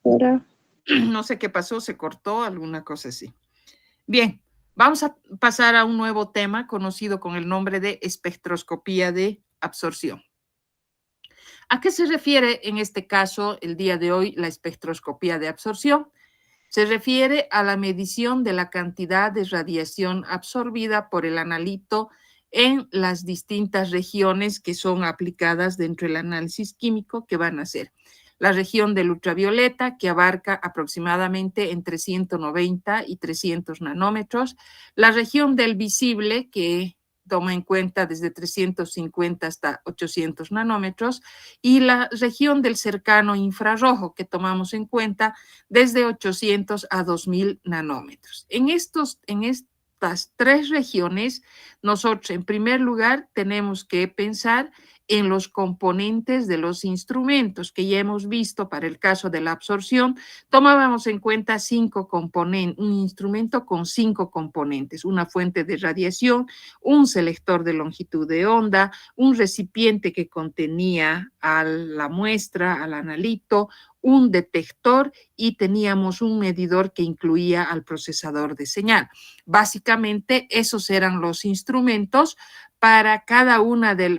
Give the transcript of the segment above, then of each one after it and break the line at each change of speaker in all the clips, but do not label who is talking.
Ahora,
No sé qué pasó, se cortó, alguna cosa así. Bien, vamos a pasar a un nuevo tema conocido con el nombre de espectroscopía de absorción. ¿A qué se refiere en este caso, el día de hoy, la espectroscopía de absorción? Se refiere a la medición de la cantidad de radiación absorbida por el analito en las distintas regiones que son aplicadas dentro del análisis químico que van a ser la región del ultravioleta, que abarca aproximadamente entre 190 y 300 nanómetros, la región del visible, que toma en cuenta desde 350 hasta 800 nanómetros, y la región del cercano infrarrojo, que tomamos en cuenta desde 800 a 2000 nanómetros. En estas tres regiones, nosotros en primer lugar tenemos que pensar en los componentes de los instrumentos que ya hemos visto para el caso de la absorción. Tomábamos en cuenta un instrumento con 5 componentes: una fuente de radiación, un selector de longitud de onda, un recipiente que contenía a la muestra, al analito, un detector y teníamos un medidor que incluía al procesador de señal. Básicamente, esos eran los instrumentos para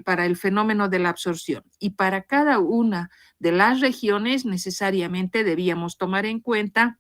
para el fenómeno de la absorción. Y para cada una de las regiones necesariamente debíamos tomar en cuenta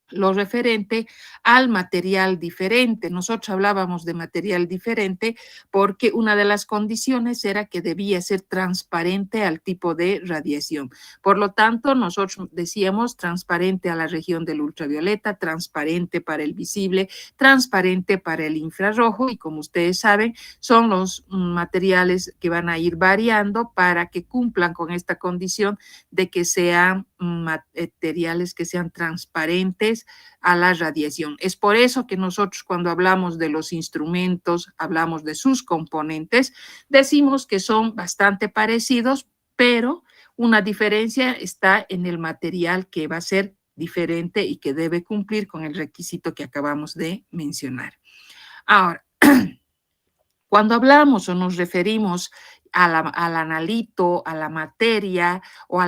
lo referente al material diferente. Nosotros hablábamos de material diferente porque una de las condiciones era que debía ser transparente al tipo de radiación. Por lo tanto, nosotros decíamos transparente a la región del ultravioleta, transparente para el visible, transparente para el infrarrojo, y como ustedes saben, son los materiales que van a ir variando para que cumplan con esta condición de que sean materiales que sean transparentes a la radiación. Es por eso que nosotros, cuando hablamos de los instrumentos, hablamos de sus componentes, decimos que son bastante parecidos, pero una diferencia está en el material, que va a ser diferente y que debe cumplir con el requisito que acabamos de mencionar. Ahora, cuando hablamos o nos referimos al analito, a la materia o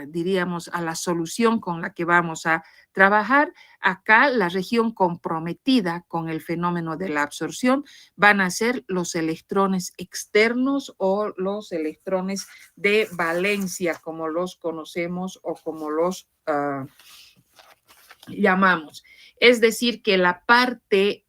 diríamos, a la solución con la que vamos a trabajar, acá la región comprometida con el fenómeno de la absorción van a ser los electrones externos o los electrones de valencia, como los conocemos o como los llamamos. Es decir, que la parte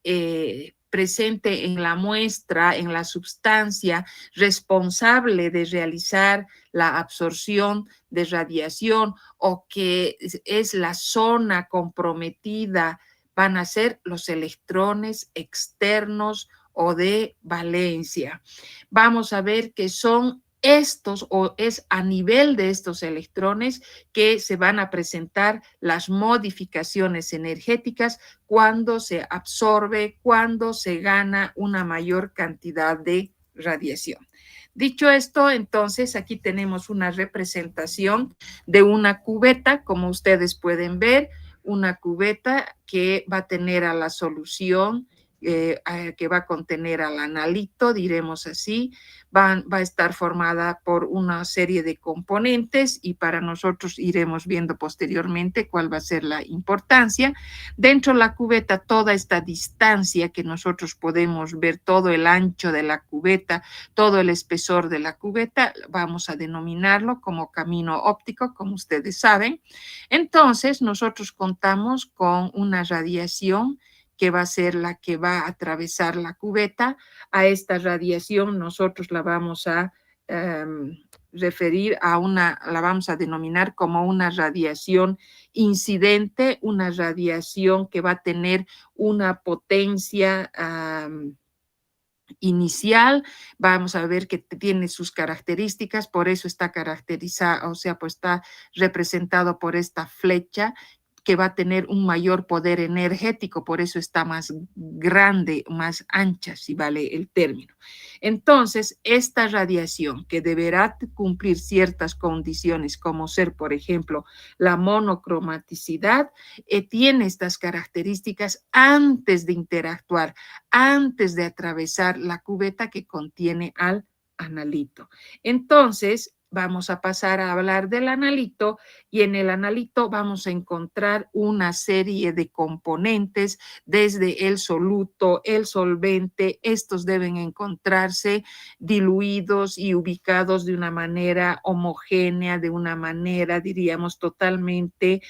presente en la muestra, en la sustancia, responsable de realizar la absorción de radiación, o que es la zona comprometida, van a ser los electrones externos o de valencia. Vamos a ver que son estos, o es a nivel de estos electrones, que se van a presentar las modificaciones energéticas cuando se absorbe, cuando se gana una mayor cantidad de radiación. Dicho esto, entonces aquí tenemos una representación de una cubeta, como ustedes pueden ver, una cubeta que va a tener a la solución, que va a contener al analito, diremos así. Va a estar formada por una serie de componentes, y para nosotros iremos viendo posteriormente cuál va a ser la importancia. Dentro de la cubeta, toda esta distancia que nosotros podemos ver, todo el ancho de la cubeta, todo el espesor de la cubeta, vamos a denominarlo como camino óptico, como ustedes saben. Entonces, nosotros contamos con una radiación que va a ser la que va a atravesar la cubeta. A esta radiación nosotros la vamos a la vamos a denominar como una radiación incidente, una radiación que va a tener una potencia inicial. Vamos a ver que tiene sus características, por eso está caracterizado, o sea, pues está representado por esta flecha, que va a tener un mayor poder energético, por eso está más grande, más ancha, si vale el término. Entonces, esta radiación, que deberá cumplir ciertas condiciones, como ser, por ejemplo, la monocromaticidad, tiene estas características antes de interactuar, antes de atravesar la cubeta que contiene al analito. Entonces, vamos a pasar a hablar del analito y en el analito vamos a encontrar una serie de componentes desde el soluto, el solvente. Estos deben encontrarse diluidos y ubicados de una manera homogénea, de una manera, diríamos, totalmente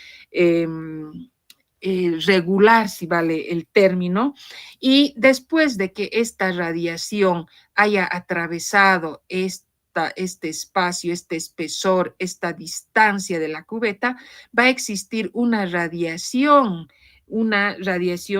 regular, si vale el término, y después de que esta radiación haya atravesado este espacio, este espesor, esta distancia de la cubeta, va a existir una radiación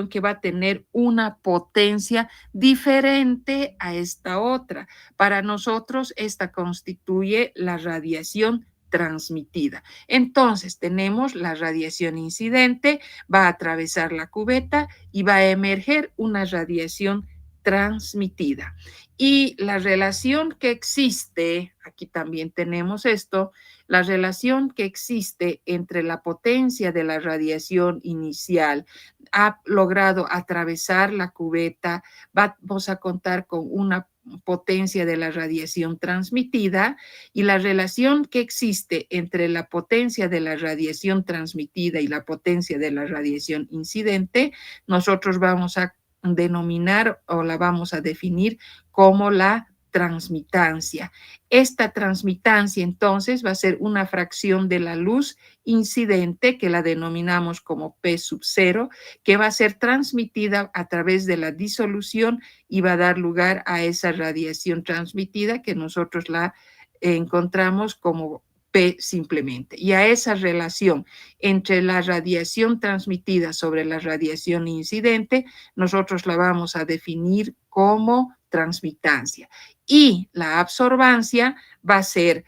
que va a tener una potencia diferente a esta otra. Para nosotros, esta constituye la radiación transmitida. Entonces, tenemos la radiación incidente, va a atravesar la cubeta y va a emerger una radiación transmitida. Y la relación que existe, aquí también tenemos esto, la relación que existe entre la potencia de la radiación inicial ha logrado atravesar la cubeta, vamos a contar con una potencia de la radiación transmitida y la relación que existe entre la potencia de la radiación transmitida y la potencia de la radiación incidente, nosotros vamos a denominar o la vamos a definir como la transmitancia. Esta transmitancia entonces va a ser una fracción de la luz incidente que la denominamos como P sub 0, que va a ser transmitida a través de la disolución y va a dar lugar a esa radiación transmitida que nosotros la encontramos como P simplemente. Y a esa relación entre la radiación transmitida sobre la radiación incidente, nosotros la vamos a definir como transmitancia. Y la absorbancia va a ser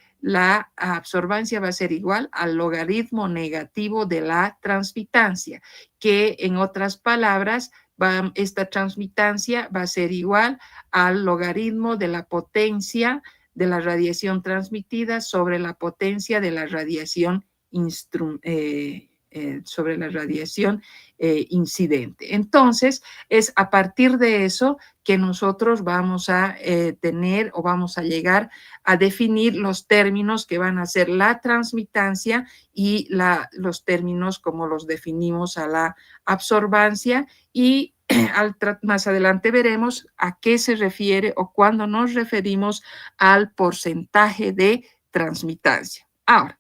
igual al logaritmo negativo de la transmitancia, que en otras palabras, esta transmitancia va a ser igual al logaritmo de la potencia de la radiación transmitida sobre la potencia de la radiación incidente. Entonces, es a partir de eso que nosotros vamos a tener o vamos a llegar a definir los términos que van a ser la transmitancia y los términos como los definimos a la absorbancia y más adelante veremos a qué se refiere o cuando nos referimos al porcentaje de transmitancia. Ahora,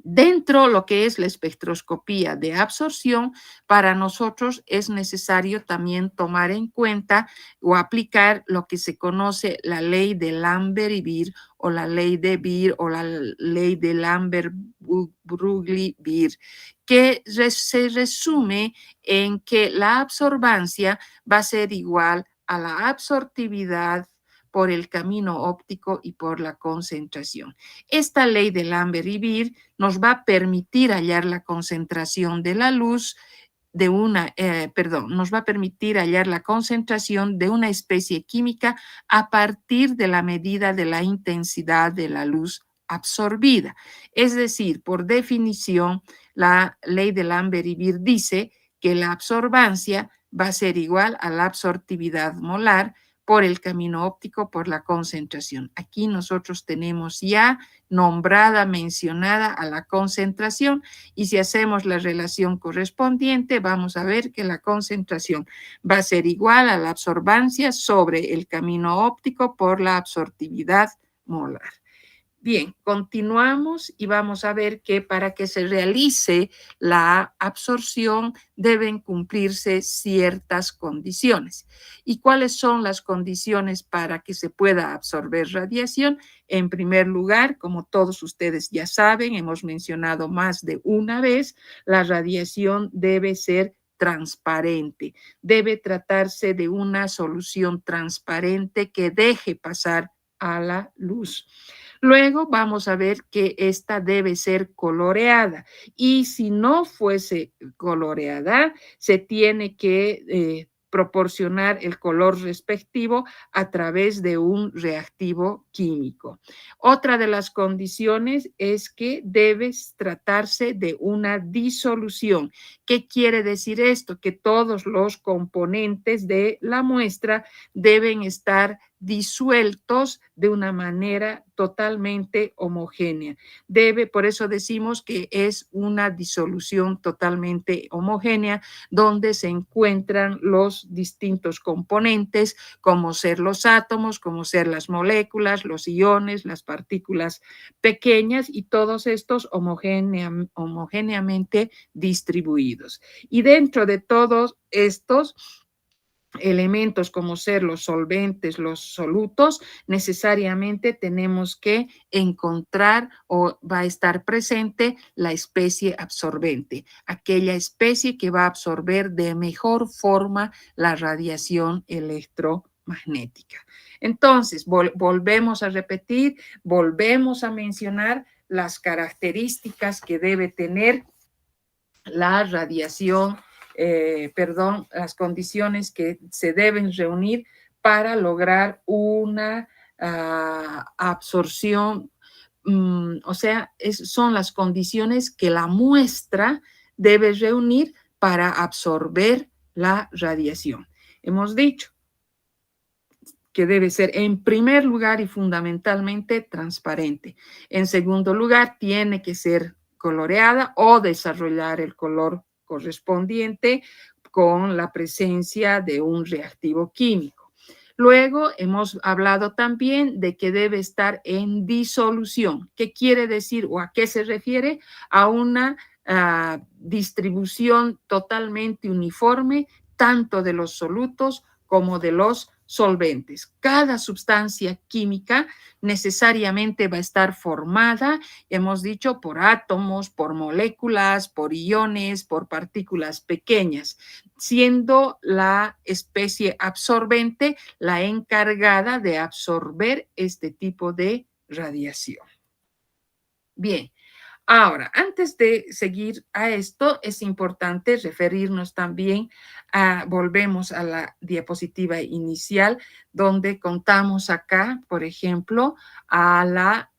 dentro de lo que es la espectroscopía de absorción, para nosotros es necesario también tomar en cuenta o aplicar lo que se conoce la ley de Lambert y Beer o la ley de Beer o la ley de Lambert-Broglie-Beer, que se resume en que la absorbancia va a ser igual a la absortividad por el camino óptico y por la concentración. Esta ley de Lambert y Beer nos va a permitir hallar la concentración de la luz nos va a permitir hallar la concentración de una especie química a partir de la medida de la intensidad de la luz absorbida. Es decir, por definición, la ley de Lambert y Beer dice que la absorbancia va a ser igual a la absortividad molar por el camino óptico, por la concentración. Aquí nosotros tenemos ya nombrada, mencionada a la concentración y si hacemos la relación correspondiente, vamos a ver que la concentración va a ser igual a la absorbancia sobre el camino óptico por la absortividad molar. Bien, continuamos y vamos a ver que para que se realice la absorción deben cumplirse ciertas condiciones. ¿Y cuáles son las condiciones para que se pueda absorber radiación? En primer lugar, como todos ustedes ya saben, hemos mencionado más de una vez, la radiación debe ser transparente. Debe tratarse de una solución transparente que deje pasar a la luz. Luego vamos a ver que esta debe ser coloreada y si no fuese coloreada, se tiene que proporcionar el color respectivo a través de un reactivo químico. Otra de las condiciones es que debe tratarse de una disolución. ¿Qué quiere decir esto? Que todos los componentes de la muestra deben estar disueltos de una manera totalmente homogénea. Por eso decimos que es una disolución totalmente homogénea, donde se encuentran los distintos componentes, como ser los átomos, como ser las moléculas, los iones, las partículas pequeñas, y todos estos homogéneamente distribuidos. Y dentro de todos estos elementos, como ser los solventes, los solutos, necesariamente tenemos que encontrar o va a estar presente la especie absorbente, aquella especie que va a absorber de mejor forma la radiación electromagnética. Entonces, volvemos a repetir, volvemos a mencionar las características que debe tener la radiación, las condiciones que se deben reunir para lograr una absorción, o sea, son las condiciones que la muestra debe reunir para absorber la radiación. Hemos dicho que debe ser, en primer lugar y fundamentalmente, transparente. En segundo lugar, tiene que ser coloreada o desarrollar el color correspondiente con la presencia de un reactivo químico. Luego hemos hablado también de que debe estar en disolución. ¿Qué quiere decir o a qué se refiere? A una distribución totalmente uniforme, tanto de los solutos como de los solventes. Cada sustancia química necesariamente va a estar formada, hemos dicho, por átomos, por moléculas, por iones, por partículas pequeñas, siendo la especie absorbente la encargada de absorber este tipo de radiación. Bien. Ahora, antes de seguir a esto, es importante referirnos también volvemos a la diapositiva inicial, donde contamos acá, por ejemplo, a la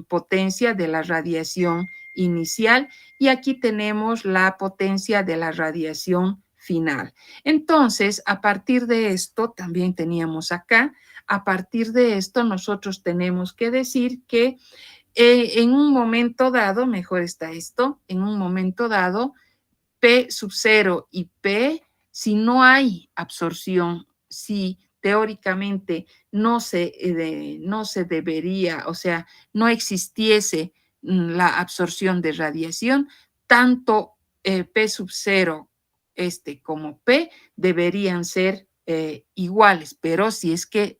potencia de la radiación inicial, y aquí tenemos la potencia de la radiación final. Entonces, a partir de esto, también teníamos acá, a partir de esto nosotros tenemos que decir que en un momento dado, mejor está esto, en un momento dado, P sub 0 y P, si no hay absorción, si teóricamente no se debería, o sea, no existiese la absorción de radiación, tanto P sub 0 como P deberían ser iguales, pero si es que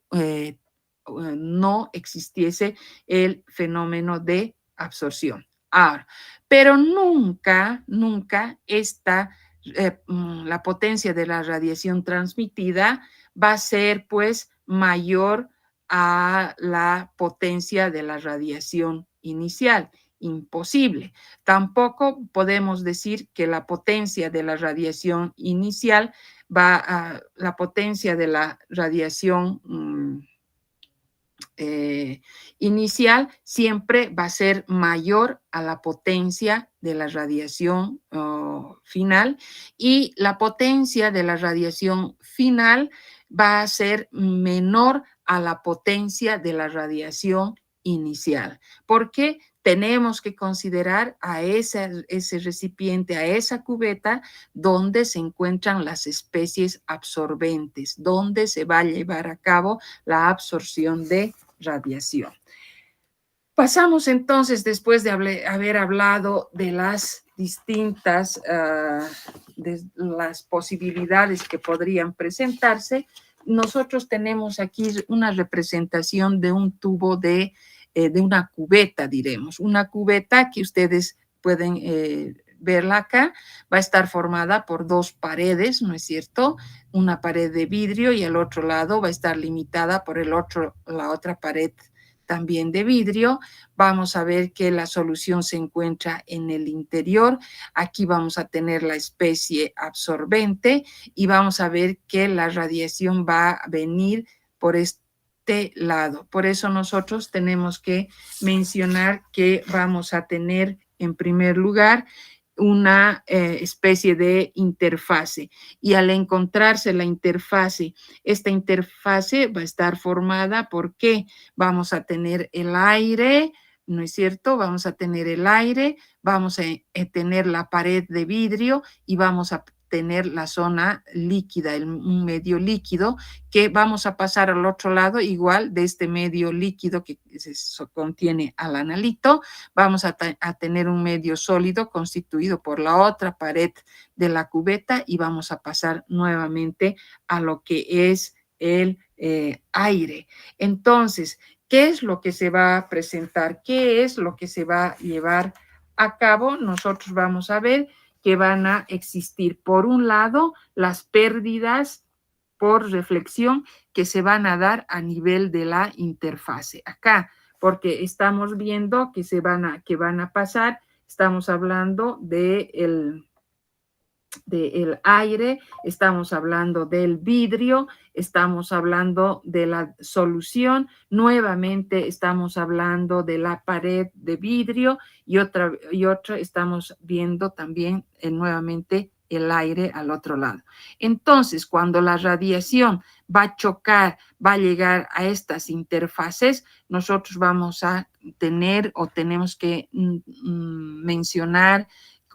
no existiese el fenómeno de absorción. Ahora, pero nunca la potencia de la radiación transmitida va a ser pues mayor a la potencia de la radiación inicial. Imposible. Tampoco podemos decir que la potencia de la radiación inicial la potencia de la radiación inicial siempre va a ser mayor a la potencia de la radiación final, y la potencia de la radiación final va a ser menor a la potencia de la radiación inicial. ¿Por qué? Tenemos que considerar a ese recipiente, a esa cubeta donde se encuentran las especies absorbentes, donde se va a llevar a cabo la absorción de radiación. Pasamos entonces, después de haber hablado de las distintas de las posibilidades que podrían presentarse, nosotros tenemos aquí una representación de un tubo de una cubeta, diremos. Una cubeta que ustedes pueden verla acá, va a estar formada por dos paredes, ¿no es cierto? Una pared de vidrio, y al otro lado va a estar limitada por la otra pared también de vidrio. Vamos a ver que la solución se encuentra en el interior. Aquí vamos a tener la especie absorbente y vamos a ver que la radiación va a venir por este lado. Por eso nosotros tenemos que mencionar que vamos a tener en primer lugar una especie de interfase. Y al encontrarse la interfase, esta interfase va a estar formada por qué? Vamos a tener el aire, ¿no es cierto? Vamos a tener el aire, vamos a tener la pared de vidrio y vamos a tener la zona líquida, un medio líquido que vamos a pasar al otro lado igual de este medio líquido que se contiene al analito. Vamos a tener un medio sólido constituido por la otra pared de la cubeta y vamos a pasar nuevamente a lo que es el aire. Entonces, ¿qué es lo que se va a presentar? ¿Qué es lo que se va a llevar a cabo? Nosotros vamos a ver que van a existir, por un lado, las pérdidas por reflexión que se van a dar a nivel de la interfase. Acá, porque estamos viendo que van a pasar, estamos hablando del aire, estamos hablando del vidrio, estamos hablando de la solución, nuevamente estamos hablando de la pared de vidrio y otra estamos viendo también nuevamente el aire al otro lado. Entonces, cuando la radiación va a chocar, va a llegar a estas interfaces, nosotros vamos a tener o tenemos que mencionar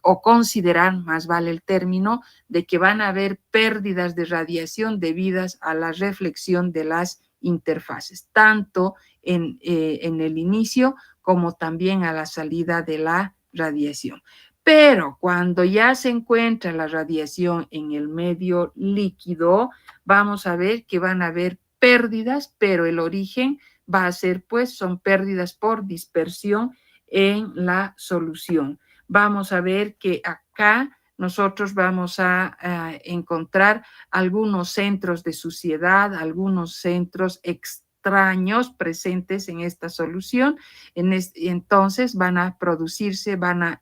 o considerar, más vale el término, de que van a haber pérdidas de radiación debidas a la reflexión de las interfaces, tanto en el inicio como también a la salida de la radiación. Pero cuando ya se encuentra la radiación en el medio líquido, vamos a ver que van a haber pérdidas, pero el origen va a ser, pues, son pérdidas por dispersión en la solución. Vamos a ver que acá nosotros vamos a encontrar algunos centros de suciedad, algunos centros extraños presentes en esta solución. Entonces van a producirse, van a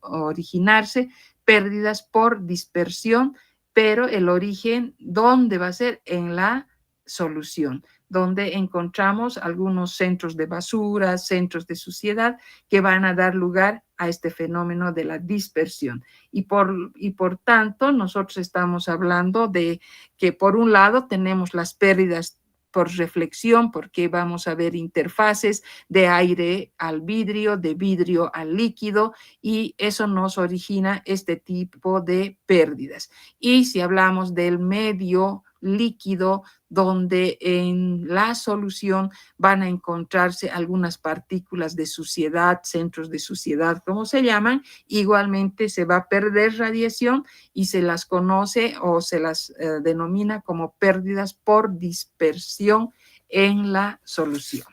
originarse pérdidas por dispersión, pero el origen, ¿dónde va a ser? En la solución, donde encontramos algunos centros de basura, centros de suciedad que van a dar lugar a este fenómeno de la dispersión. Y por tanto, nosotros estamos hablando de que por un lado tenemos las pérdidas por reflexión, porque vamos a ver interfaces de aire al vidrio, de vidrio al líquido, y eso nos origina este tipo de pérdidas. Y si hablamos del medio líquido, donde en la solución van a encontrarse algunas partículas de suciedad, centros de suciedad, como se llaman, igualmente se va a perder radiación y se las conoce o se las denomina como pérdidas por dispersión en la solución.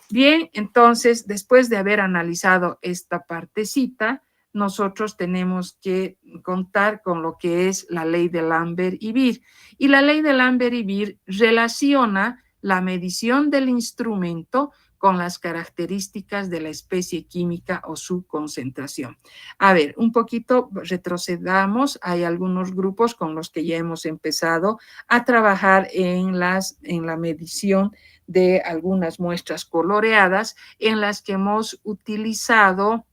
Bien, entonces, después de haber analizado esta partecita, nosotros tenemos que contar con lo que es la ley de Lambert y Beer. Y la ley de Lambert y Beer relaciona la medición del instrumento con las características de la especie química o su concentración. A ver, un poquito retrocedamos. Hay algunos grupos con los que ya hemos empezado a trabajar en la medición de algunas muestras coloreadas en las que hemos utilizado,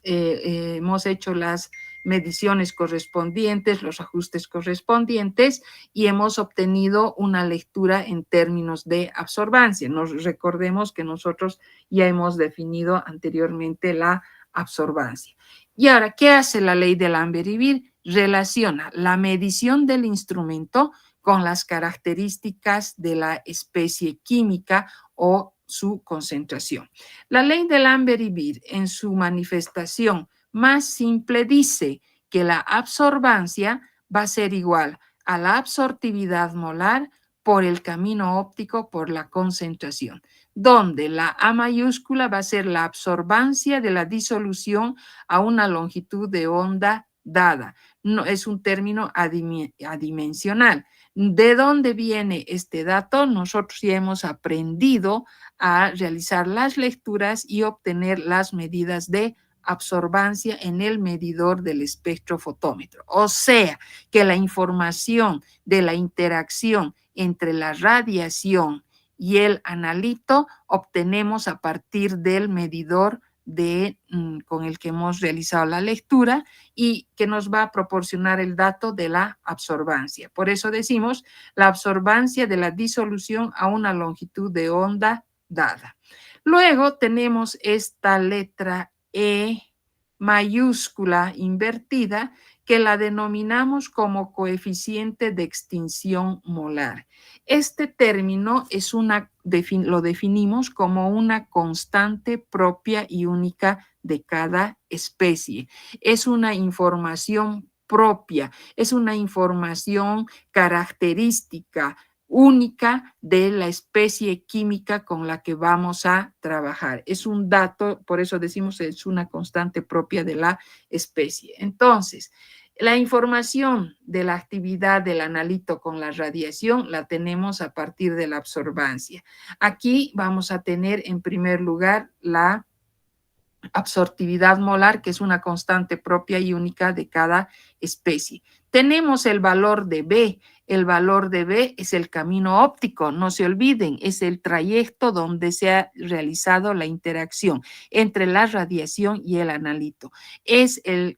hemos hecho las mediciones correspondientes, los ajustes correspondientes y hemos obtenido una lectura en términos de absorbancia. Nos recordemos que nosotros ya hemos definido anteriormente la absorbancia. Y ahora, ¿qué hace la ley de Lambert y Beer? Relaciona la medición del instrumento con las características de la especie química o su concentración. La ley de Lambert y Beer, en su manifestación más simple, dice que la absorbancia va a ser igual a la absortividad molar por el camino óptico por la concentración, donde la A mayúscula va a ser la absorbancia de la disolución a una longitud de onda dada. No, es un término adimensional. ¿De dónde viene este dato? Nosotros ya hemos aprendido a realizar las lecturas y obtener las medidas de absorbancia en el medidor del espectrofotómetro. O sea, que la información de la interacción entre la radiación y el analito obtenemos a partir del medidor con el que hemos realizado la lectura y que nos va a proporcionar el dato de la absorbancia. Por eso decimos la absorbancia de la disolución a una longitud de onda dada. Luego tenemos esta letra E mayúscula invertida que la denominamos como coeficiente de extinción molar. Este término lo definimos como una constante propia y única de cada especie. Es una información propia, es una información característica, única de la especie química con la que vamos a trabajar. Es un dato, por eso decimos es una constante propia de la especie. Entonces, la información de la actividad del analito con la radiación la tenemos a partir de la absorbancia. Aquí vamos a tener en primer lugar la absortividad molar, que es una constante propia y única de cada especie. Tenemos el valor de B. El valor de B es el camino óptico, no se olviden, es el trayecto donde se ha realizado la interacción entre la radiación y el analito. Es el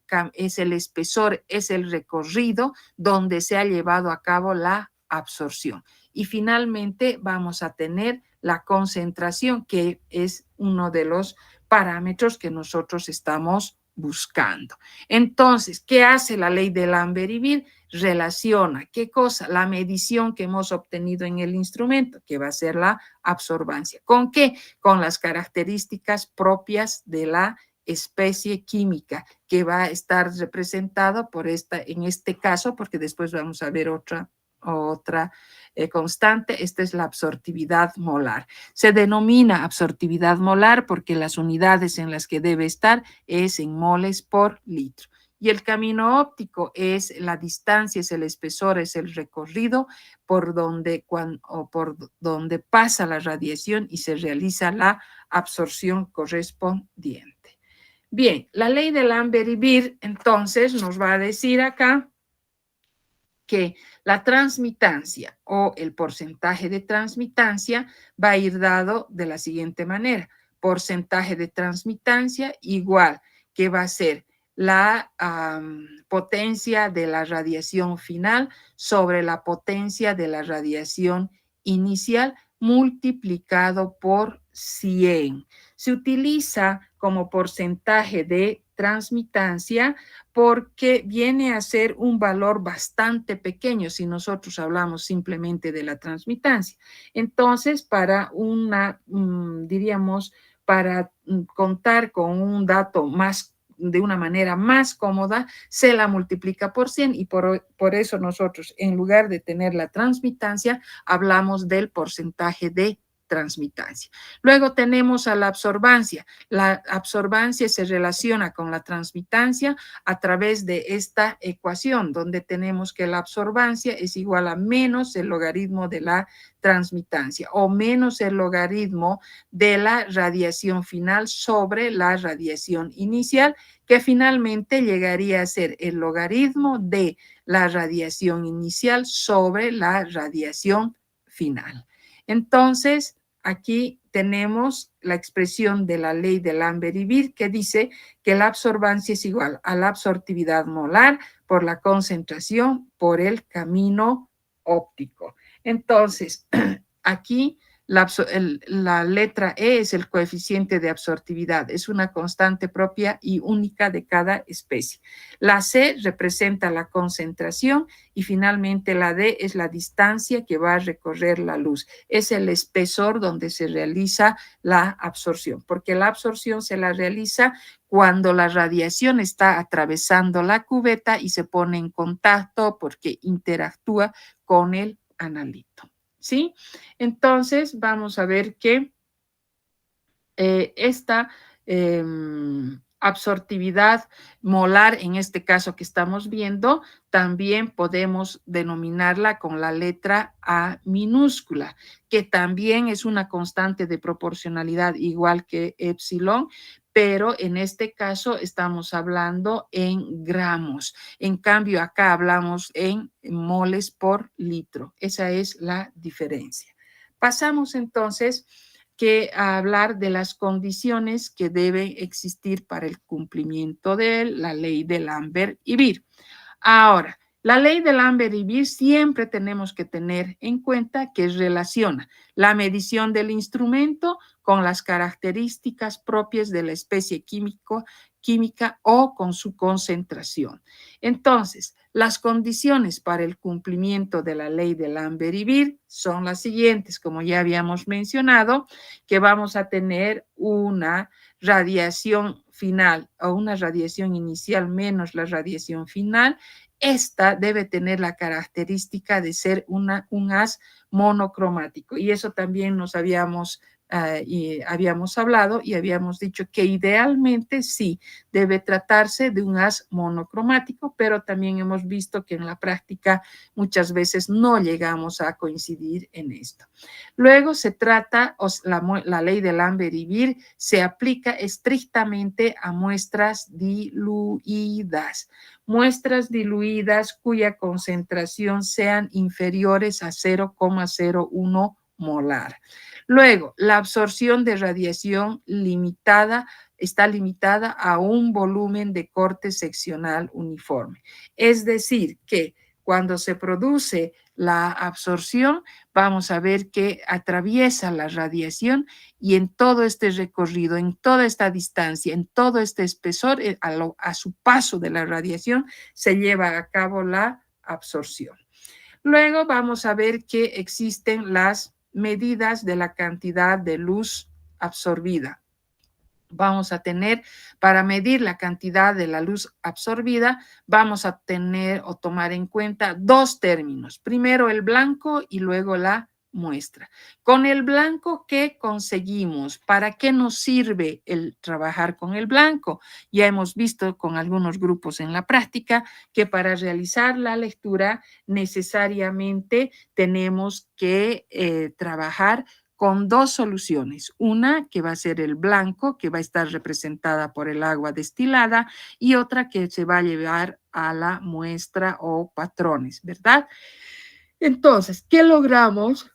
espesor, es el recorrido donde se ha llevado a cabo la absorción. Y finalmente vamos a tener la concentración, que es uno de los parámetros que nosotros estamos buscando. Entonces, ¿qué hace la ley de Lambert-Wiesel? Relaciona, ¿qué cosa? La medición que hemos obtenido en el instrumento, que va a ser la absorbancia. ¿Con qué? Con las características propias de la especie química, que va a estar representado por en este caso, porque después vamos a ver otra constante, esta es la absortividad molar. Se denomina absortividad molar porque las unidades en las que debe estar es en moles por litro. Y el camino óptico es la distancia, es el espesor, es el recorrido por donde pasa la radiación y se realiza la absorción correspondiente. Bien, la ley de Lambert-Wiesel entonces nos va a decir acá que la transmitancia o el porcentaje de transmitancia va a ir dado de la siguiente manera. Porcentaje de transmitancia igual que va a ser la potencia de la radiación final sobre la potencia de la radiación inicial multiplicado por 100. Se utiliza como porcentaje de transmitancia porque viene a ser un valor bastante pequeño si nosotros hablamos simplemente de la transmitancia. Entonces, para diríamos, para contar con un dato de una manera más cómoda, se la multiplica por 100 y por eso nosotros, en lugar de tener la transmitancia, hablamos del porcentaje de transmitancia. Luego tenemos a la absorbancia. La absorbancia se relaciona con la transmitancia a través de esta ecuación, donde tenemos que la absorbancia es igual a menos el logaritmo de la transmitancia o menos el logaritmo de la radiación final sobre la radiación inicial, que finalmente llegaría a ser el logaritmo de la radiación inicial sobre la radiación final. Entonces, aquí tenemos la expresión de la ley de Lambert-Wiesel que dice que la absorbancia es igual a la absortividad molar por la concentración por el camino óptico. Entonces, aquí la letra E es el coeficiente de absortividad, es una constante propia y única de cada especie. La C representa la concentración y finalmente la D es la distancia que va a recorrer la luz. Es el espesor donde se realiza la absorción, porque la absorción se la realiza cuando la radiación está atravesando la cubeta y se pone en contacto porque interactúa con el analito. ¿Sí? Entonces, vamos a ver que esta absortividad molar, en este caso que estamos viendo, también podemos denominarla con la letra A minúscula, que también es una constante de proporcionalidad igual que epsilon, pero en este caso estamos hablando en gramos. En cambio, acá hablamos en moles por litro. Esa es la diferencia. Pasamos entonces que hablar de las condiciones que deben existir para el cumplimiento de la ley de Lambert y Beer. Ahora, la ley de Lambert y Beer siempre tenemos que tener en cuenta que relaciona la medición del instrumento con las características propias de la especie química o con su concentración. Entonces, las condiciones para el cumplimiento de la ley de Lambert y Beer son las siguientes, como ya habíamos mencionado, que vamos a tener una radiación final o una radiación inicial menos la radiación final. Esta debe tener la característica de ser un haz monocromático, y eso también nos habíamos hablado y habíamos dicho que idealmente sí debe tratarse de un haz monocromático, pero también hemos visto que en la práctica muchas veces no llegamos a coincidir en esto. Luego se trata, la ley de Lambert y Beer se aplica estrictamente a muestras diluidas. Muestras diluidas cuya concentración sean inferiores a 0,01 molar. Luego, la absorción de radiación está limitada a un volumen de corte seccional uniforme. Es decir, que cuando se produce la absorción, vamos a ver que atraviesa la radiación y en todo este recorrido, en toda esta distancia, en todo este espesor, a su paso de la radiación, se lleva a cabo la absorción. Luego vamos a ver que existen las medidas de la cantidad de luz absorbida. Vamos a tener, para medir la cantidad de la luz absorbida, vamos a tener o tomar en cuenta dos términos. Primero el blanco y luego la muestra. Con el blanco, ¿qué conseguimos? ¿Para qué nos sirve el trabajar con el blanco? Ya hemos visto con algunos grupos en la práctica que para realizar la lectura necesariamente tenemos que trabajar con dos soluciones. Una que va a ser el blanco, que va a estar representada por el agua destilada, y otra que se va a llevar a la muestra o patrones, ¿verdad? Entonces, ¿qué logramos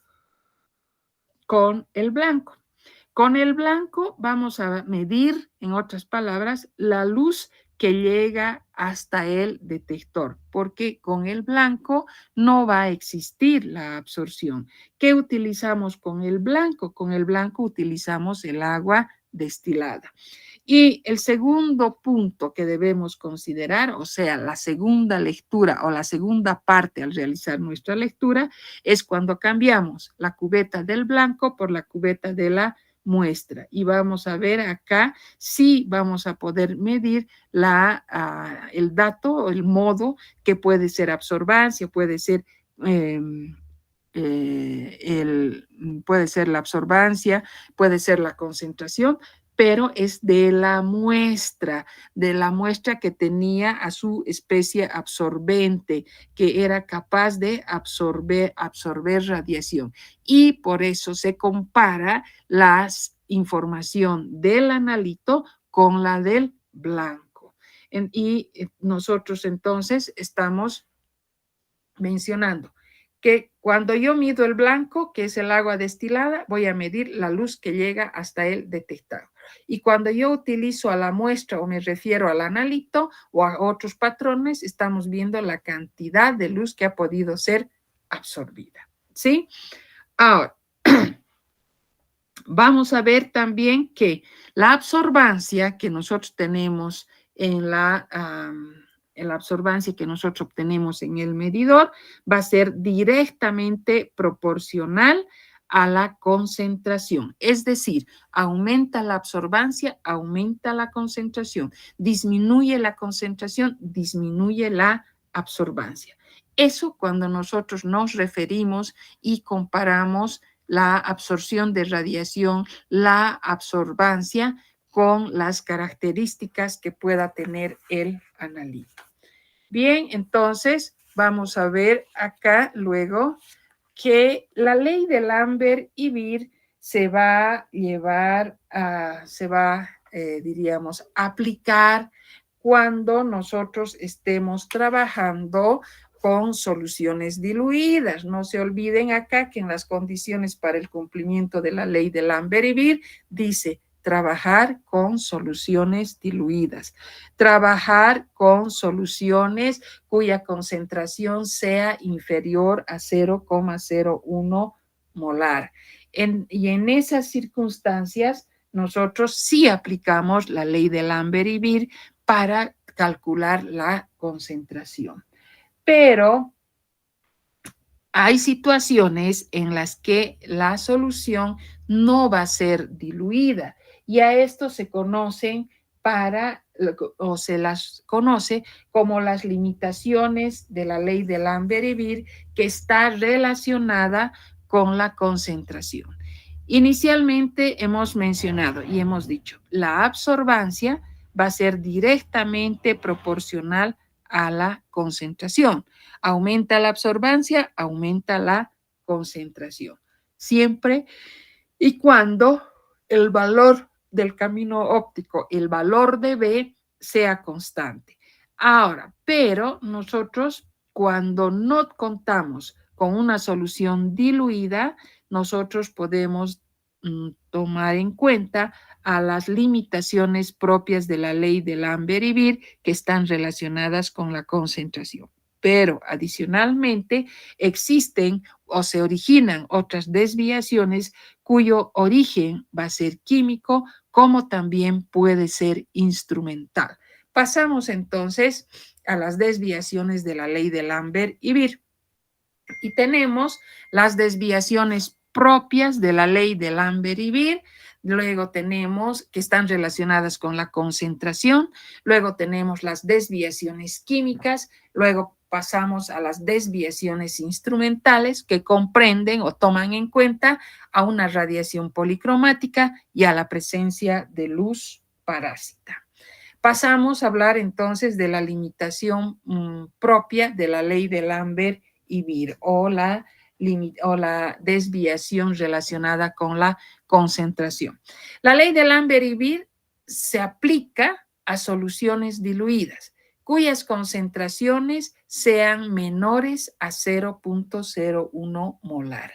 con el blanco? Con el blanco vamos a medir, en otras palabras, la luz que llega hasta el detector, porque con el blanco no va a existir la absorción. ¿Qué utilizamos con el blanco? Con el blanco utilizamos el agua destilada. Y el segundo punto que debemos considerar, o sea, la segunda lectura o la segunda parte al realizar nuestra lectura, es cuando cambiamos la cubeta del blanco por la cubeta de la muestra. Y vamos a ver acá si vamos a poder medir el dato o el modo que puede ser absorbancia, puede ser puede ser la absorbancia, puede ser la concentración, pero es de la muestra que tenía a su especie absorbente, que era capaz de absorber radiación. Y por eso se compara la información del analito con la del blanco. Y nosotros entonces estamos mencionando que cuando yo mido el blanco, que es el agua destilada, voy a medir la luz que llega hasta el detector. Y cuando yo utilizo a la muestra o me refiero al analito o a otros patrones, estamos viendo la cantidad de luz que ha podido ser absorbida. ¿Sí? Ahora, vamos a ver también que la absorbancia que nosotros tenemos en la absorbancia que nosotros obtenemos en el medidor va a ser directamente proporcional a la concentración. Es decir, aumenta la absorbancia, aumenta la concentración. Disminuye la concentración, disminuye la absorbancia. Eso cuando nosotros nos referimos y comparamos la absorción de radiación, la absorbancia con las características que pueda tener el analito. Bien, entonces vamos a ver acá luego que la ley de Lambert y Beer se va a llevar diríamos, aplicar cuando nosotros estemos trabajando con soluciones diluidas. No se olviden acá que en las condiciones para el cumplimiento de la ley de Lambert y Beer dice trabajar con soluciones diluidas, trabajar con soluciones cuya concentración sea inferior a 0,01 molar. Y en esas circunstancias, nosotros sí aplicamos la ley de Lambert y Beer para calcular la concentración. Pero hay situaciones en las que la solución no va a ser diluida y a esto se conocen o se las conoce como las limitaciones de la ley de Lambert y Beer, que está relacionada con la concentración. Inicialmente hemos mencionado y hemos dicho, la absorbancia va a ser directamente proporcional a la concentración. Aumenta la absorbancia, aumenta la concentración. Siempre y cuando el valor del camino óptico, el valor de B, sea constante. Ahora, pero nosotros cuando no contamos con una solución diluida, nosotros podemos tomar en cuenta a las limitaciones propias de la ley de Lambert y Beer que están relacionadas con la concentración. Pero adicionalmente existen o se originan otras desviaciones cuyo origen va a ser químico, como también puede ser instrumental. Pasamos entonces a las desviaciones de la ley de Lambert y Beer. Y tenemos las desviaciones propias de la ley de Lambert y Beer. Luego tenemos que están relacionadas con la concentración. Luego tenemos las desviaciones químicas. Luego pasamos a las desviaciones instrumentales que comprenden o toman en cuenta a una radiación policromática y a la presencia de luz parásita. Pasamos a hablar entonces de la limitación propia de la ley de Lambert y Beer o la desviación relacionada con la concentración. La ley de Lambert y Beer se aplica a soluciones diluidas cuyas concentraciones sean menores a 0,01 molar.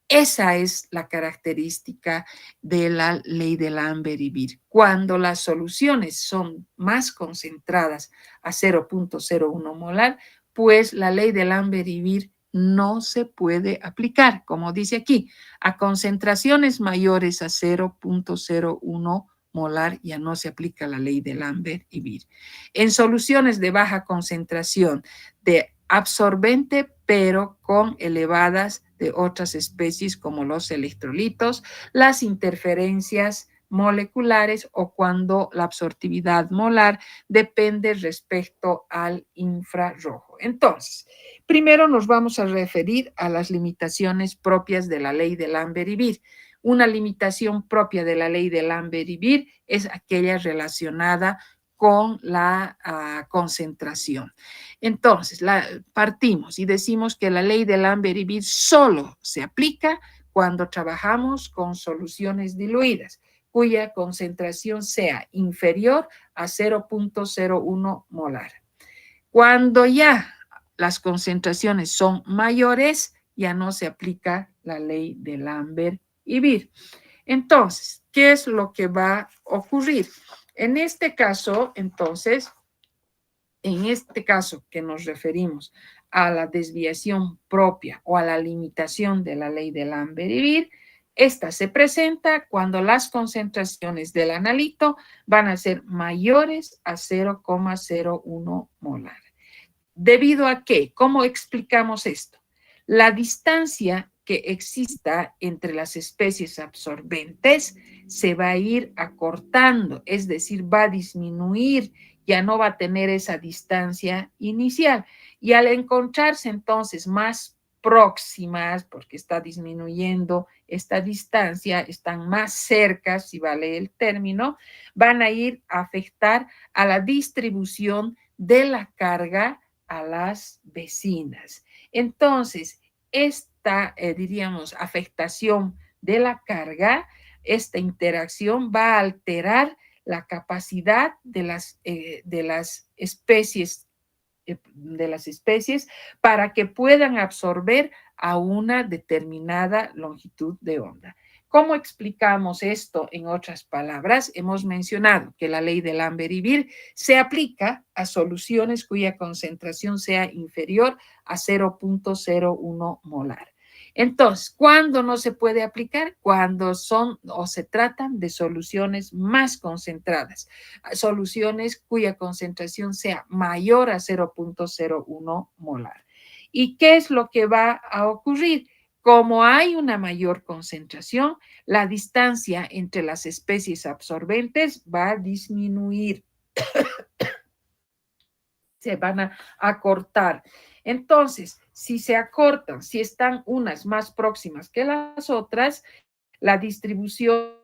Esa es la característica de la ley de Lambert y Beer. Cuando las soluciones son más concentradas a 0,01 molar, pues la ley de Lambert y Beer no se puede aplicar, como dice aquí, a concentraciones mayores a 0,01 molar ya no se aplica la ley de Lambert y Beer. En soluciones de baja concentración de absorbente, pero con elevadas de otras especies como los electrolitos, las interferencias moleculares o cuando la absortividad molar depende respecto al infrarrojo. Entonces, primero nos vamos a referir a las limitaciones propias de la ley de Lambert y Beer. Una limitación propia de la ley de Lambert y Beer es aquella relacionada con la concentración. Entonces, partimos y decimos que la ley de Lambert y Beer solo se aplica cuando trabajamos con soluciones diluidas, cuya concentración sea inferior a 0,01 molar. Cuando ya las concentraciones son mayores, ya no se aplica la ley de Lambert y Beer. Entonces, ¿qué es lo que va a ocurrir? En este caso, entonces, que nos referimos a la desviación propia o a la limitación de la ley de Lambert y Beer, esta se presenta cuando las concentraciones del analito van a ser mayores a 0,01 molar. ¿Debido a qué? ¿Cómo explicamos esto? La distancia que exista entre las especies absorbentes se va a ir acortando, es decir, va a disminuir, ya no va a tener esa distancia inicial. Y al encontrarse entonces más próximas, porque está disminuyendo esta distancia, están más cerca, si vale el término, van a ir a afectar a la distribución de la carga a las vecinas. Entonces, esta, diríamos, afectación de la carga, esta interacción va a alterar la capacidad de las especies de las especies para que puedan absorber a una determinada longitud de onda. ¿Cómo explicamos esto en otras palabras? Hemos mencionado que la ley de Lambert-Ibir se aplica a soluciones cuya concentración sea inferior a 0.01 molar. Entonces, ¿cuándo no se puede aplicar? Cuando son o se tratan de soluciones más concentradas, soluciones cuya concentración sea mayor a 0.01 molar. ¿Y qué es lo que va a ocurrir? Como hay una mayor concentración, la distancia entre las especies absorbentes va a disminuir. Se van a acortar. Entonces, si se acortan, si están unas más próximas que las otras, la distribución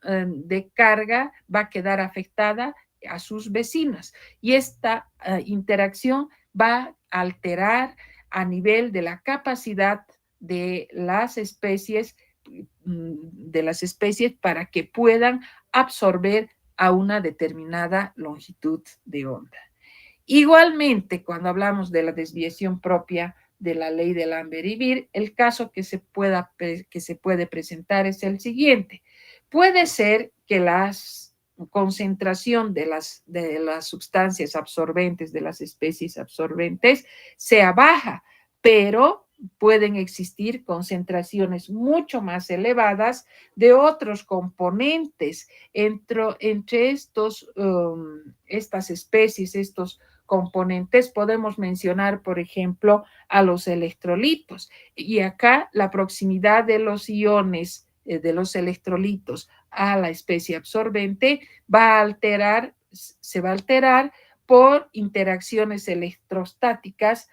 de carga va a quedar afectada a sus vecinas y esta interacción va a alterar a nivel de la capacidad de las especies para que puedan absorber a una determinada longitud de onda. Igualmente, cuando hablamos de la desviación propia de la ley de Lambert-Ibir, el caso que se puede presentar es el siguiente. Puede ser que la concentración de las sustancias absorbentes, de las especies absorbentes, sea baja, pero pueden existir concentraciones mucho más elevadas de otros componentes entre estas especies, estos componentes. Podemos mencionar, por ejemplo, a los electrolitos. Y acá la proximidad de los iones de los electrolitos a la especie absorbente se va a alterar por interacciones electrostáticas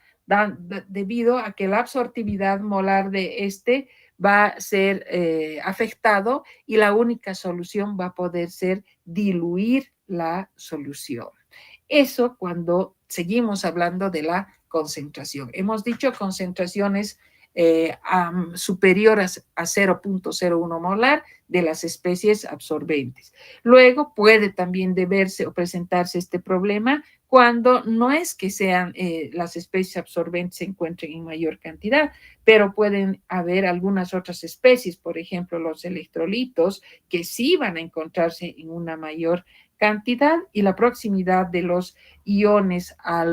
debido a que la absortividad molar de este va a ser afectado y la única solución va a poder ser diluir la solución. Eso cuando seguimos hablando de la concentración. Hemos dicho concentraciones superiores a 0.01 molar de las especies absorbentes. Luego puede también deberse o presentarse este problema cuando no es que sean las especies absorbentes se encuentren en mayor cantidad, pero pueden haber algunas otras especies, por ejemplo, los electrolitos, que sí van a encontrarse en una mayor cantidad y la proximidad de los iones a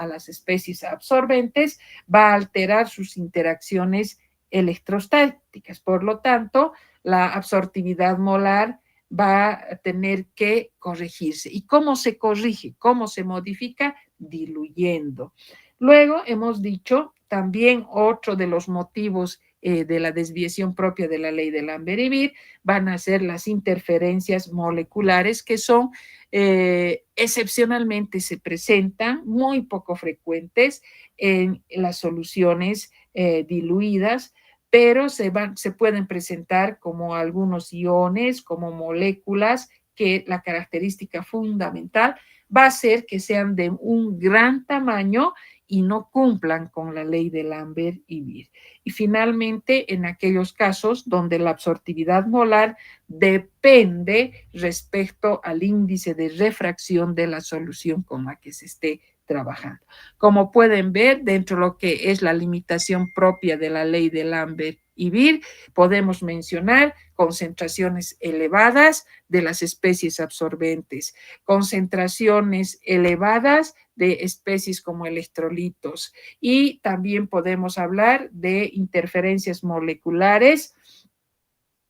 las especies absorbentes va a alterar sus interacciones electrostáticas. Por lo tanto, la absortividad molar va a tener que corregirse. ¿Y cómo se corrige? ¿Cómo se modifica? Diluyendo. Luego hemos dicho también otro de los motivos de la desviación propia de la ley de Lambert-Ibir van a ser las interferencias moleculares que son excepcionalmente se presentan, muy poco frecuentes en las soluciones diluidas, pero se pueden presentar como algunos iones, como moléculas, que la característica fundamental va a ser que sean de un gran tamaño y no cumplan con la ley de Lambert-Ibir. Y finalmente, en aquellos casos donde la absortividad molar depende respecto al índice de refracción de la solución con la que se esté trabajando. Como pueden ver, dentro de lo que es la limitación propia de la ley de Lambert-Ibir, podemos mencionar concentraciones elevadas de las especies absorbentes, concentraciones elevadas de especies como electrolitos y también podemos hablar de interferencias moleculares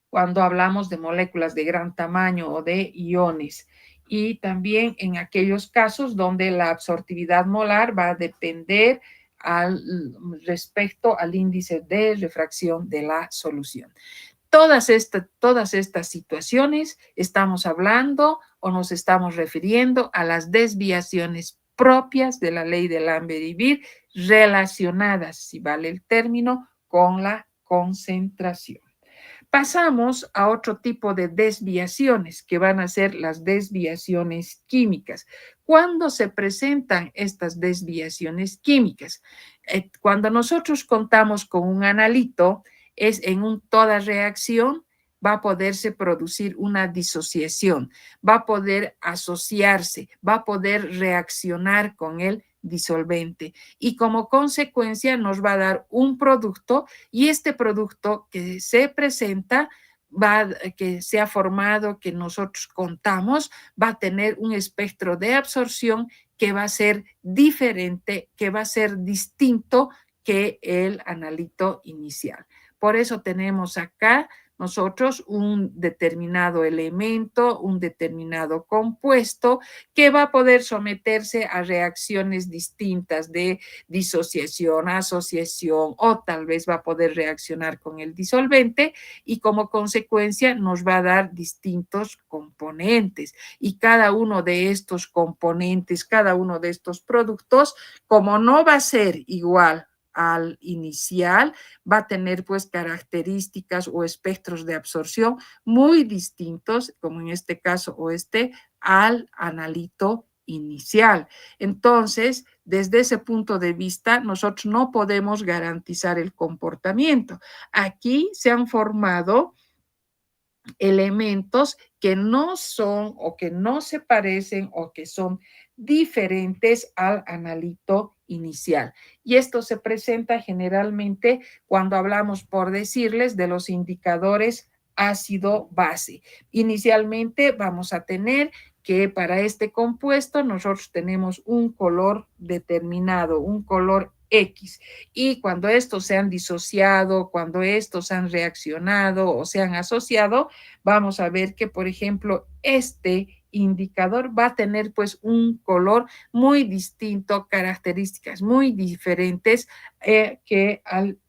cuando hablamos de moléculas de gran tamaño o de iones y también en aquellos casos donde la absortividad molar va a depender respecto al índice de refracción de la solución. Todas estas situaciones estamos hablando o nos estamos refiriendo a las desviaciones propias de la ley de Lambert-Ibir relacionadas, si vale el término, con la concentración. Pasamos a otro tipo de desviaciones que van a ser las desviaciones químicas. ¿Cuándo se presentan estas desviaciones químicas? Cuando nosotros contamos con un analito, es en toda reacción va a poderse producir una disociación, va a poder asociarse, va a poder reaccionar con el disolvente y como consecuencia nos va a dar un producto y este producto que se presenta que se ha formado, que nosotros contamos, va a tener un espectro de absorción que va a ser diferente, que va a ser distinto que el analito inicial. Por eso tenemos acá nosotros un determinado elemento, un determinado compuesto que va a poder someterse a reacciones distintas de disociación, asociación o tal vez va a poder reaccionar con el disolvente y como consecuencia nos va a dar distintos componentes y cada uno de estos componentes, cada uno de estos productos, como no va a ser igual al inicial, va a tener pues características o espectros de absorción muy distintos, como en este caso o al analito inicial. Entonces, desde ese punto de vista, nosotros no podemos garantizar el comportamiento. Aquí se han formado elementos que no son o que no se parecen o que son diferentes al analito inicial. Y esto se presenta generalmente cuando hablamos, por decirles, de los indicadores ácido-base. Inicialmente vamos a tener que para este compuesto nosotros tenemos un color determinado, un color X. Y cuando estos se han disociado, cuando estos han reaccionado o se han asociado, vamos a ver que, por ejemplo, este indicador va a tener pues un color muy distinto, características muy diferentes que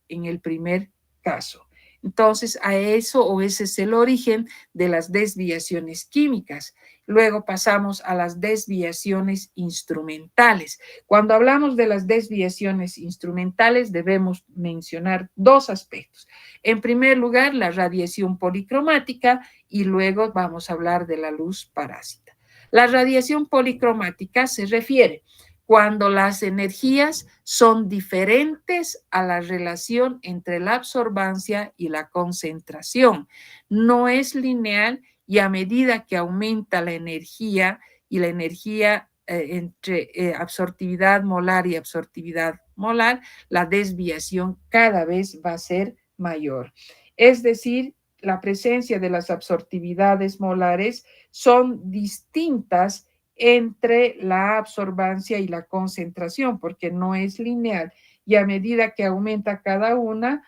en el primer caso. Entonces, a eso o ese es el origen de las desviaciones químicas. Luego pasamos a las desviaciones instrumentales. Cuando hablamos de las desviaciones instrumentales, debemos mencionar dos aspectos. En primer lugar, la radiación policromática y luego vamos a hablar de la luz parásita. La radiación policromática se refiere cuando las energías son diferentes a la relación entre la absorbancia y la concentración. No es lineal y a medida que aumenta la energía y la energía entre absortividad molar y absortividad molar, la desviación cada vez va a ser mayor. Es decir, la presencia de las absortividades molares son distintas entre la absorbancia y la concentración, porque no es lineal. Y a medida que aumenta cada una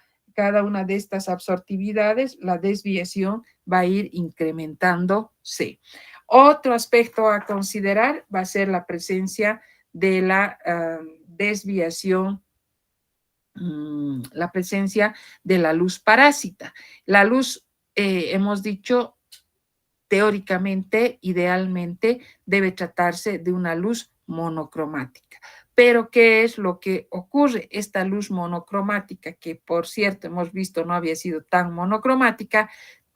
de estas absortividades, la desviación va a ir incrementándose. Otro aspecto a considerar va a ser la presencia de la desviación, la presencia de la luz parásita. La luz, hemos dicho, teóricamente, idealmente, debe tratarse de una luz monocromática. Pero, ¿qué es lo que ocurre? Esta luz monocromática, que por cierto hemos visto no había sido tan monocromática,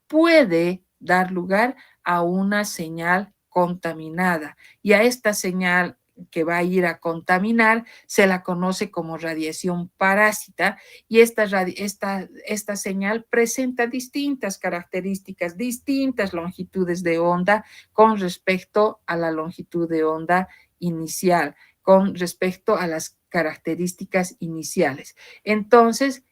puede dar lugar a una señal contaminada. Y a esta señal que va a ir a contaminar se la conoce como radiación parásita y esta señal presenta distintas características, distintas longitudes de onda con respecto a la longitud de onda inicial, con respecto a las características iniciales. Entonces,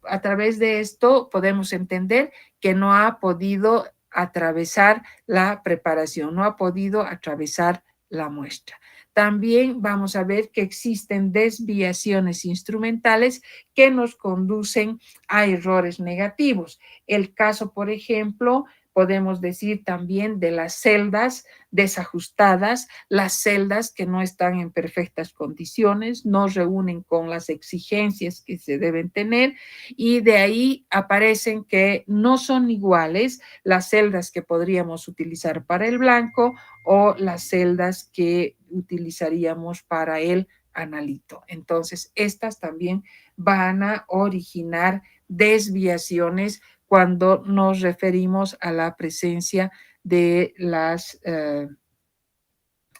a través de esto podemos entender que no ha podido atravesar la preparación, no ha podido atravesar la muestra. También vamos a ver que existen desviaciones instrumentales que nos conducen a errores negativos. El caso, por ejemplo, podemos decir también de las celdas desajustadas, las celdas que no están en perfectas condiciones, no reúnen con las exigencias que se deben tener y de ahí aparecen que no son iguales las celdas que podríamos utilizar para el blanco o las celdas que utilizaríamos para el analito. Entonces, estas también van a originar desviaciones cuando nos referimos a la presencia de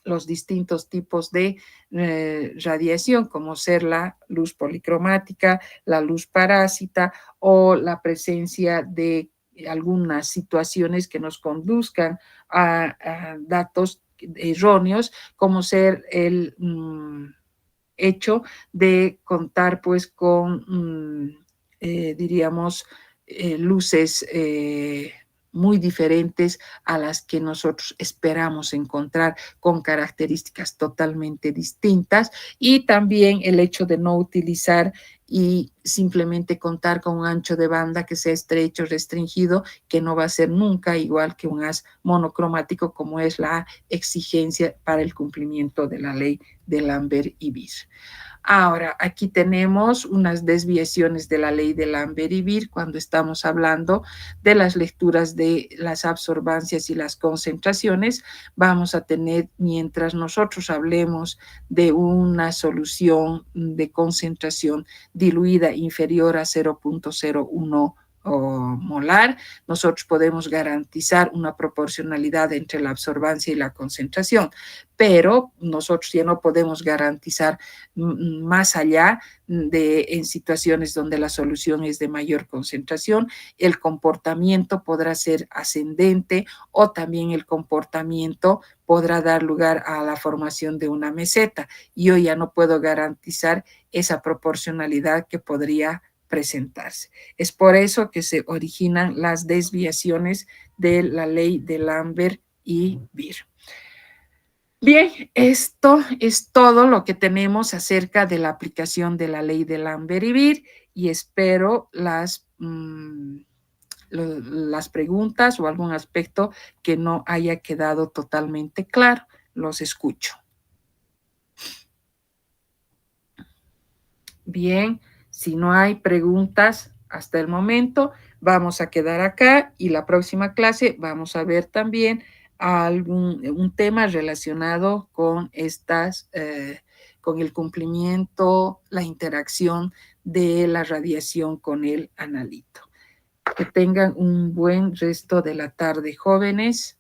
los distintos tipos de radiación, como ser la luz policromática, la luz parásita o la presencia de algunas situaciones que nos conduzcan a datos erróneos, como ser el hecho de contar pues con, diríamos, luces muy diferentes a las que nosotros esperamos encontrar, con características totalmente distintas, y también el hecho de no utilizar y simplemente contar con un ancho de banda que sea estrecho, restringido, que no va a ser nunca igual que un haz monocromático, como es la exigencia para el cumplimiento de la ley de Lambert y Beer. Ahora, aquí tenemos unas desviaciones de la ley de Lambert y Beer cuando estamos hablando de las lecturas de las absorbancias y las concentraciones. Vamos a tener, mientras nosotros hablemos de una solución de concentración diluida inferior a 0.01 molar, nosotros podemos garantizar una proporcionalidad entre la absorbancia y la concentración, pero nosotros ya no podemos garantizar más allá en situaciones donde la solución es de mayor concentración. El comportamiento podrá ser ascendente, o también el comportamiento podrá dar lugar a la formación de una meseta. Yo ya no puedo garantizar esa proporcionalidad que podría presentarse. Es por eso que se originan las desviaciones de la ley de Lambert y Beer. Bien, esto es todo lo que tenemos acerca de la aplicación de la ley de Lambert y Beer, y espero las preguntas o algún aspecto que no haya quedado totalmente claro. Los escucho. Bien, si no hay preguntas hasta el momento, vamos a quedar acá, y la próxima clase vamos a ver también un tema relacionado con con el cumplimiento, la interacción de la radiación con el analito. Que tengan un buen resto de la tarde, jóvenes.